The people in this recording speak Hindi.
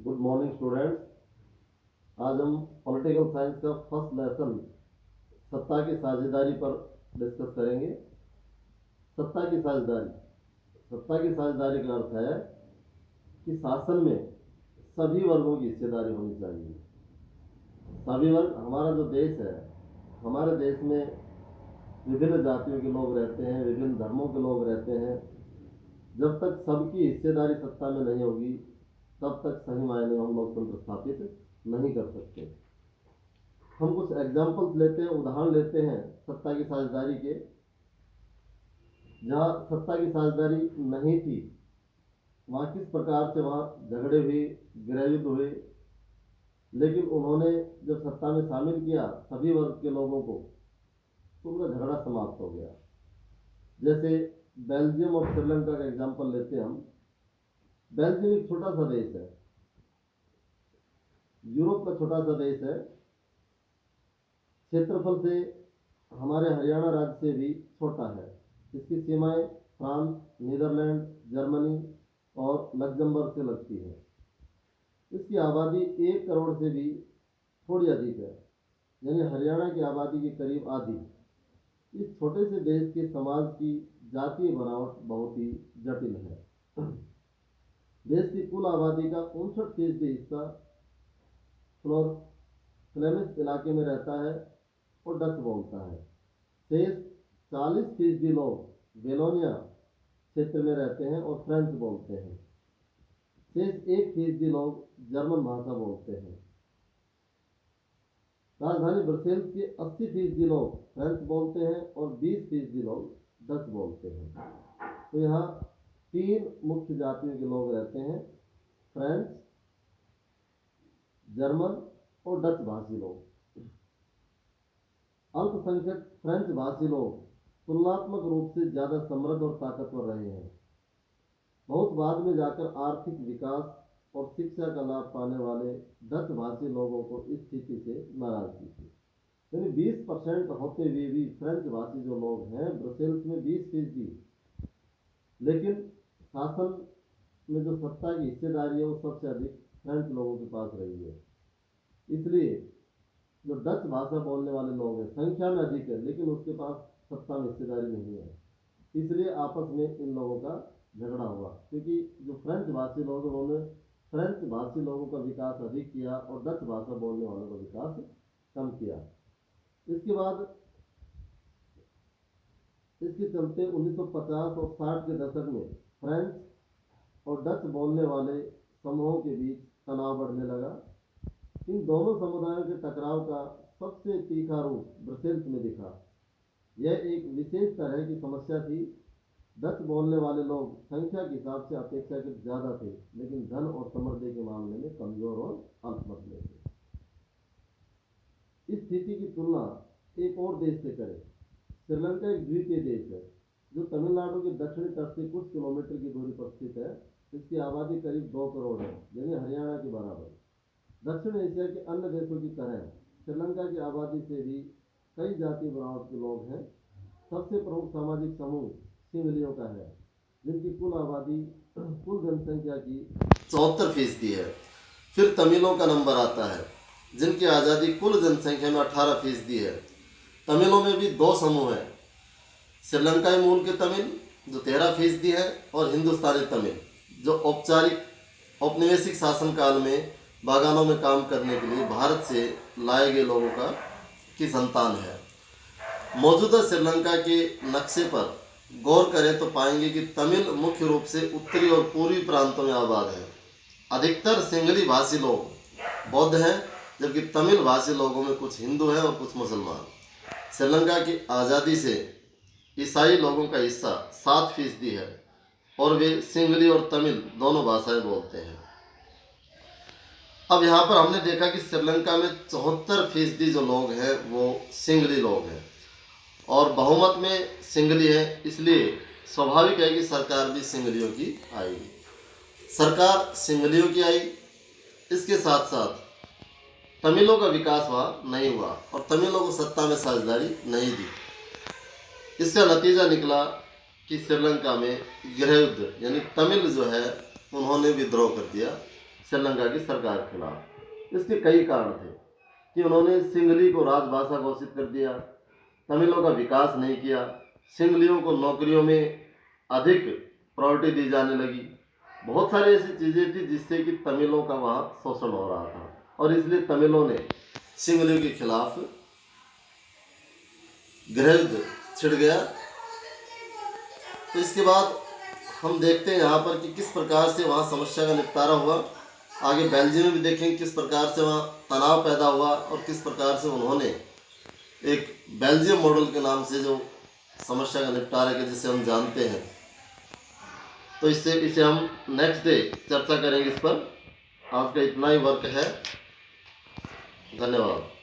Good morning students. आज हम पॉलिटिकल साइंस का फर्स्ट लेसन सत्ता की साझेदारी पर डिस्कस करेंगे। सत्ता की साझेदारी का अर्थ है कि शासन में सभी वर्गों की हिस्सेदारी होनी चाहिए। सभी वर्ग, हमारा जो देश है, हमारे देश में विभिन्न जातियों के लोग रहते हैं, विभिन्न धर्मों के लोग रहते हैं। जब तक सबकी हिस्सेदारी सत्ता में नहीं होगी तब तक सही मायने में हम लोकतंत्र स्थापित नहीं कर सकते। हम कुछ एग्जाम्पल्स लेते हैं, उदाहरण लेते हैं सत्ता की साझेदारी के। जहाँ सत्ता की साझेदारी नहीं थी वहाँ किस प्रकार से वहाँ झगड़े हुए, गृहयुद्ध हुए, लेकिन उन्होंने जब सत्ता में शामिल किया सभी वर्ग के लोगों को तो उनका झगड़ा समाप्त हो गया। जैसे बेल्जियम और श्रीलंका का एग्जाम्पल लेते हैं हम। बेल्जियम एक छोटा सा देश है, यूरोप का छोटा सा देश है। क्षेत्रफल से हमारे हरियाणा राज्य से भी छोटा है। इसकी सीमाएं फ्रांस, नीदरलैंड, जर्मनी और लग्जमबर्ग से लगती है। इसकी आबादी 1 करोड़ से भी थोड़ी अधिक है, यानी हरियाणा की आबादी के करीब आधी। इस छोटे से देश के समाज की जातीय बनावट बहुत ही जटिल है। देश की कुल आबादी का 59% हिस्सा फ्लेमिश इलाके में रहता है और डच बोलता है। शेष 40% लोग वेलोनिया क्षेत्र में रहते हैं और फ्रेंच बोलते हैं। शेष 1% लोग जर्मन भाषा बोलते हैं। राजधानी ब्रसेल्स के 80% लोग फ्रेंच बोलते हैं और 20% लोग डच बोलते हैं। तो यहाँ 3 मुख्य जातियों के लोग रहते हैं, फ्रेंच, जर्मन और डच भाषी लोग। अल्पसंख्यक फ्रेंच भाषी लोग तुलनात्मक रूप से ज़्यादा समृद्ध और ताकतवर रहे हैं। बहुत बाद में जाकर आर्थिक विकास और शिक्षा का लाभ पाने वाले डच भाषी लोगों को इस स्थिति से नाराजगी थी। यानी 20% होते हुए भी फ्रेंच भाषी जो लोग हैं ब्रसेल्स में 20%, लेकिन शासन में जो सत्ता की हिस्सेदारी है वो सबसे अधिक फ्रेंच लोगों के पास रही है। इसलिए जो डच भाषा बोलने वाले लोग हैं संख्या में अधिक है, लेकिन उसके पास सत्ता में हिस्सेदारी नहीं है। इसलिए आपस में इन लोगों का झगड़ा हुआ, क्योंकि जो फ्रेंच भाषी लोग हैं उन्होंने फ्रेंच भाषी लोगों का विकास अधिक किया और डच भाषा बोलने वालों का विकास कम किया। इसके बाद इसके चलते 1950 और 60 के दशक में फ्रेंच और डच बोलने वाले समूहों के बीच तनाव बढ़ने लगा। इन दोनों समुदायों के टकराव का सबसे तीखा रूप ब्रसेल्स में दिखा। यह एक विशेष तरह की समस्या थी। डच बोलने वाले लोग संख्या के हिसाब से अपेक्षाकृत ज़्यादा थे, लेकिन धन और समृद्धि के मामले में कमजोर और अल्पमत थे। इस स्थिति की तुलना एक और देश से करें। श्रीलंका एक द्वीपीय देश है जो तमिलनाडु के दक्षिणी तट से कुछ किलोमीटर की दूरी पर स्थित है। इसकी आबादी करीब 2 करोड़ है, यानी हरियाणा के बराबर। दक्षिण एशिया के अन्य देशों की तरह श्रीलंका की आबादी से भी कई जातीय बनावट के लोग हैं। सबसे प्रमुख सामाजिक समूह सिंगलियों का है, जिनकी कुल आबादी कुल जनसंख्या की 74% है। फिर तमिलों का नंबर आता है, जिनकी आज़ादी कुल जनसंख्या में 18% है। तमिलों में भी 2 समूह हैं, श्रीलंकाई मूल के तमिल जो 13% है और हिंदुस्तानी तमिल जो औपचारिक औपनिवेशिक शासन काल में बागानों में काम करने के लिए भारत से लाए गए लोगों की संतान है। मौजूदा श्रीलंका के नक्शे पर गौर करें तो पाएंगे कि तमिल मुख्य रूप से उत्तरी और पूर्वी प्रांतों में आबाद है। अधिकतर सिंगली भाषी लोग बौद्ध हैं, जबकि तमिल भाषी लोगों में कुछ हिंदू हैं और कुछ मुसलमान। श्रीलंका की आज़ादी से ईसाई लोगों का हिस्सा 7% है और वे सिंगली और तमिल दोनों भाषाएं बोलते हैं। अब यहाँ पर हमने देखा कि श्रीलंका में 74% जो लोग हैं वो सिंगली लोग हैं और बहुमत में सिंगली है। इसलिए स्वाभाविक है कि सरकार भी सिंगलियों की आएगी। सरकार सिंगलियों की आई, इसके साथ साथ तमिलों का विकास वहाँ नहीं हुआ और तमिलों को सत्ता में साझेदारी नहीं दी। इसका नतीजा निकला कि श्रीलंका में गृहयुद्ध, यानी तमिल जो है उन्होंने विद्रोह कर दिया। श्रीलंका की सरकार के खिलाफ। इसके कई कारण थे कि उन्होंने सिंगली को राजभाषा घोषित कर दिया, तमिलों का विकास नहीं किया, सिंगलियों को नौकरियों में अधिक प्रायोरिटी दी जाने लगी। बहुत सारी ऐसी चीज़ें थी जिससे कि तमिलों का वहाँ शोषण हो रहा था, और इसलिए तमिलों ने सिंगलियों के खिलाफ गृहयुद्ध छिड़ गया। तो इसके बाद हम देखते हैं यहाँ पर कि किस प्रकार से वहाँ समस्या का निपटारा हुआ। आगे बेल्जियम में भी देखेंगे किस प्रकार से वहाँ तनाव पैदा हुआ और किस प्रकार से उन्होंने एक बेल्जियम मॉडल के नाम से जो समस्या का निपटारा के जिसे हम जानते हैं। तो इसे हम नेक्स्ट डे चर्चा करेंगे इस पर। आज का इतना ही वर्क है। धन्यवाद।